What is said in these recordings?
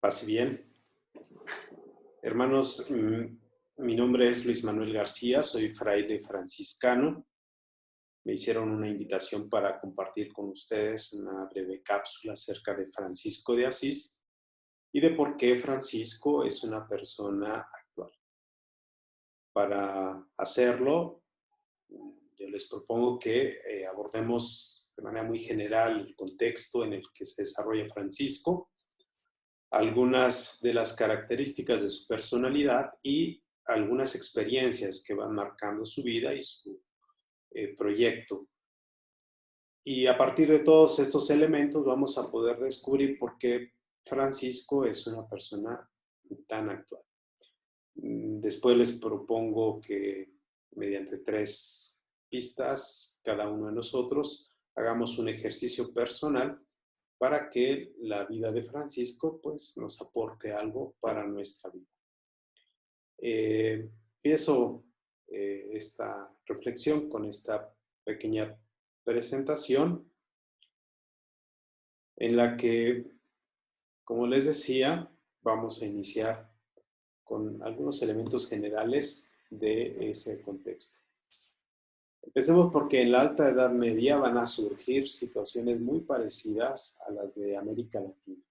Pase bien. Hermanos, mi nombre es Luis Manuel García, soy fraile franciscano. Me hicieron una invitación para compartir con ustedes una breve cápsula acerca de Francisco de Asís y de por qué Francisco es una persona actual. Para hacerlo, yo les propongo que abordemos de manera muy general el contexto en el que se desarrolla Francisco, algunas de las características de su personalidad y algunas experiencias que van marcando su vida y su proyecto. Y a partir de todos estos elementos vamos a poder descubrir por qué Francisco es una persona tan actual. Después les propongo que mediante 3 pistas, cada uno de nosotros, hagamos un ejercicio personal para que la vida de Francisco pues, nos aporte algo para nuestra vida. Empiezo esta reflexión con esta pequeña presentación en la que, como les decía, vamos a iniciar con algunos elementos generales de ese contexto. Empecemos porque en la Alta Edad Media van a surgir situaciones muy parecidas a las de América Latina.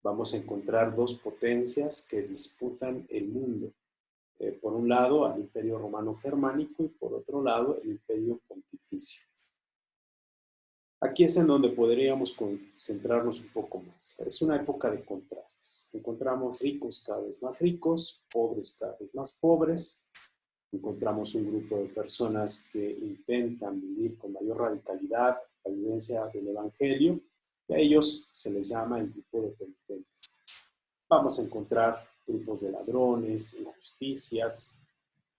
Vamos a encontrar 2 potencias que disputan el mundo. Por un lado, al Imperio Romano Germánico y por otro lado, el Imperio Pontificio. Aquí es en donde podríamos concentrarnos un poco más. Es una época de contrastes. Encontramos ricos cada vez más ricos, pobres cada vez más pobres. Encontramos un grupo de personas que intentan vivir con mayor radicalidad la vivencia del Evangelio, y a ellos se les llama el grupo de penitentes. Vamos a encontrar grupos de ladrones, injusticias.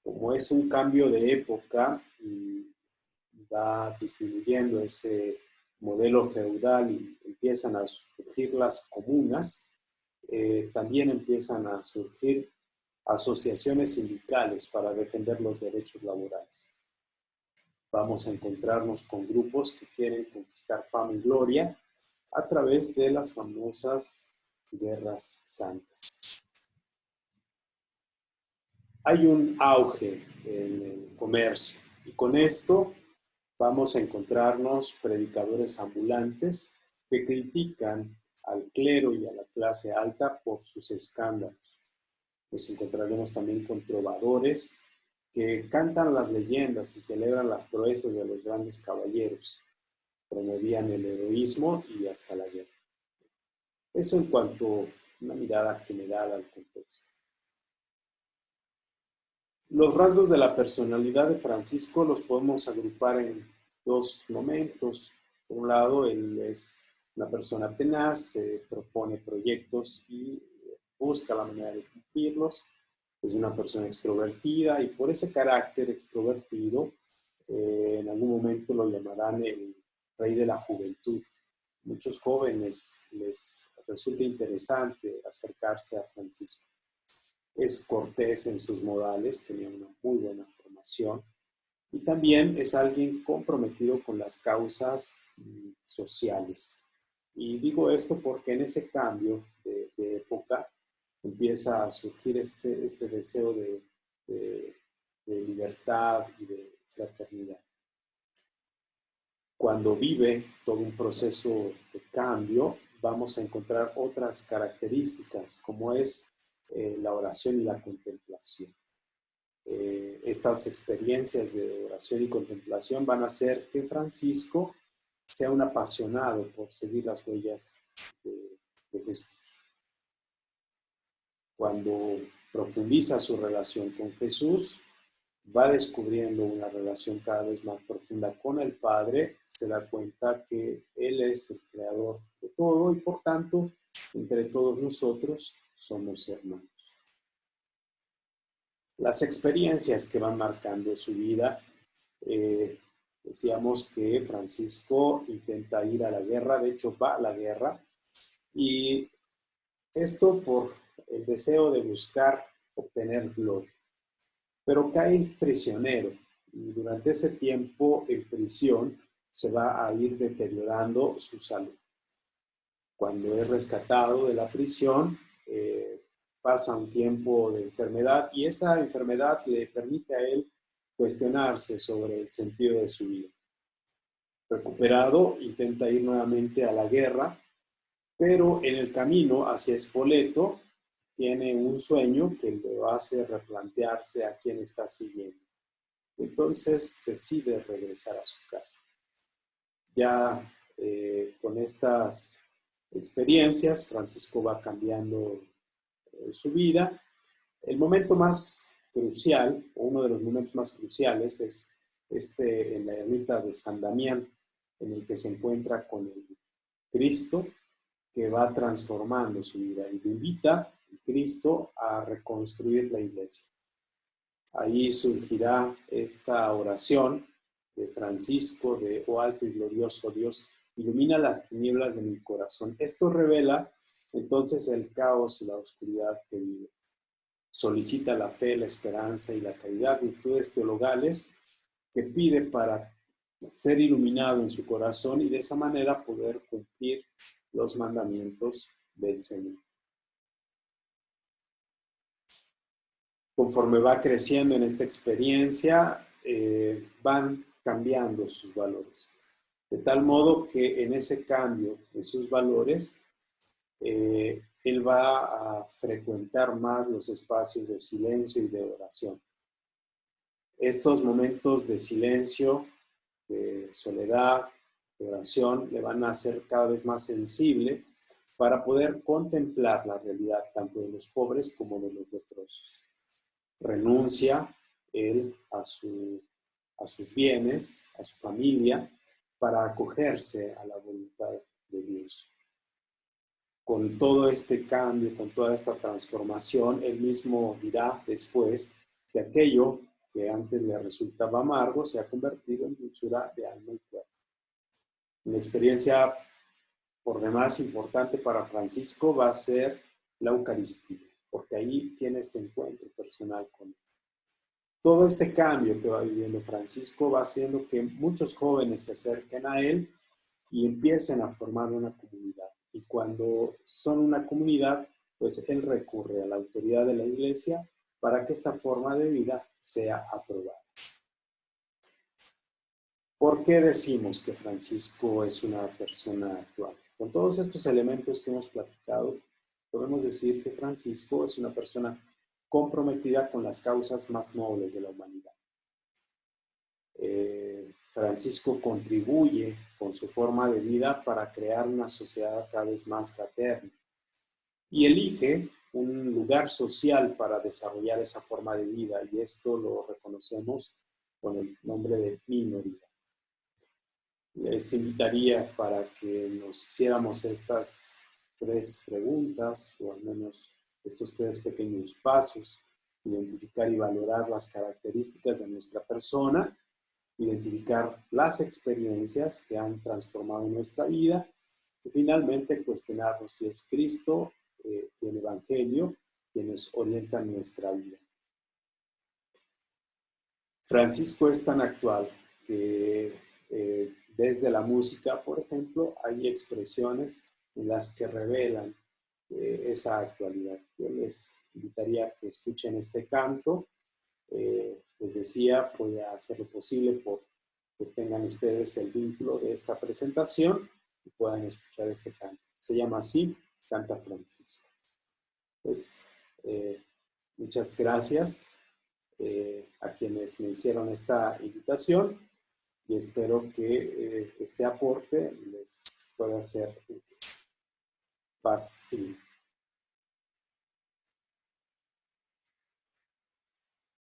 Como es un cambio de época y va disminuyendo ese modelo feudal y empiezan a surgir las comunas, también empiezan a surgir asociaciones sindicales para defender los derechos laborales. Vamos a encontrarnos con grupos que quieren conquistar fama y gloria a través de las famosas guerras santas. Hay un auge en el comercio y con esto vamos a encontrarnos predicadores ambulantes que critican al clero y a la clase alta por sus escándalos. Nos encontraremos también con trovadores que cantan las leyendas y celebran las proezas de los grandes caballeros. Promovían el heroísmo y hasta la guerra. Eso en cuanto a una mirada general al contexto. Los rasgos de la personalidad de Francisco los podemos agrupar en 2 momentos. Por un lado, él es una persona tenaz, propone proyectos y busca la manera de cumplirlos. Es una persona extrovertida y por ese carácter extrovertido, en algún momento lo llamarán el rey de la juventud. Muchos jóvenes les resulta interesante acercarse a Francisco. Es cortés en sus modales, tenía una muy buena formación y también es alguien comprometido con las causas sociales. Y digo esto porque en ese cambio de época empieza a surgir este deseo de libertad y de fraternidad. Cuando vive todo un proceso de cambio, vamos a encontrar otras características, como es la oración y la contemplación. Estas experiencias de oración y contemplación van a hacer que Francisco sea un apasionado por seguir las huellas de Jesús. Cuando profundiza su relación con Jesús, va descubriendo una relación cada vez más profunda con el Padre, se da cuenta que Él es el creador de todo y por tanto, entre todos nosotros somos hermanos. Las experiencias que van marcando su vida, decíamos que Francisco intenta ir a la guerra, de hecho va a la guerra, y esto por el deseo de buscar obtener gloria. Pero cae prisionero y durante ese tiempo en prisión se va a ir deteriorando su salud. Cuando es rescatado de la prisión, pasa un tiempo de enfermedad y esa enfermedad le permite a él cuestionarse sobre el sentido de su vida. Recuperado, intenta ir nuevamente a la guerra, pero en el camino hacia Spoleto tiene un sueño que lo hace replantearse a quién está siguiendo. Entonces decide regresar a su casa. Ya con estas experiencias, Francisco va cambiando su vida. El momento más crucial, o uno de los momentos más cruciales, es en la ermita de San Damián, en el que se encuentra con el Cristo, que va transformando su vida y lo invita, el Cristo, a reconstruir la iglesia. Ahí surgirá esta oración de Francisco de "Oh alto y glorioso Dios, ilumina las tinieblas de mi corazón". Esto revela entonces el caos y la oscuridad que vive. Solicita la fe, la esperanza y la caridad, virtudes teologales que pide para ser iluminado en su corazón y de esa manera poder cumplir los mandamientos del Señor. Conforme va creciendo en esta experiencia, van cambiando sus valores. De tal modo que en ese cambio en sus valores, él va a frecuentar más los espacios de silencio y de oración. Estos momentos de silencio, de soledad, de oración, le van a hacer cada vez más sensible para poder contemplar la realidad tanto de los pobres como de los leprosos. Renuncia él a sus bienes, a su familia, para acogerse a la voluntad de Dios. Con todo este cambio, con toda esta transformación, él mismo dirá después que aquello que antes le resultaba amargo se ha convertido en dulzura de alma y cuerpo. Una experiencia por demás importante para Francisco va a ser la Eucaristía, porque ahí tiene este encuentro personal con él. Todo este cambio que va viviendo Francisco va haciendo que muchos jóvenes se acerquen a él y empiecen a formar una comunidad. Y cuando son una comunidad, pues él recurre a la autoridad de la iglesia para que esta forma de vida sea aprobada. ¿Por qué decimos que Francisco es una persona actual? Con todos estos elementos que hemos platicado, podemos decir que Francisco es una persona comprometida con las causas más nobles de la humanidad. Francisco contribuye con su forma de vida para crear una sociedad cada vez más fraterna y elige un lugar social para desarrollar esa forma de vida, y esto lo reconocemos con el nombre de minoría. Les invitaría para que nos hiciéramos estas 3 preguntas, o al menos estos 3 pequeños pasos: identificar y valorar las características de nuestra persona, identificar las experiencias que han transformado nuestra vida y finalmente cuestionarnos si es Cristo y el Evangelio quienes orientan nuestra vida. Francisco es tan actual que desde la música, por ejemplo, hay expresiones en las que revelan esa actualidad. Yo les invitaría a que escuchen este canto. Les decía, voy a hacer lo posible por que tengan ustedes el vínculo de esta presentación y puedan escuchar este canto. Se llama así, Canta Francisco. Pues muchas gracias a quienes me hicieron esta invitación y espero que este aporte les pueda ser útil. Paz y bien.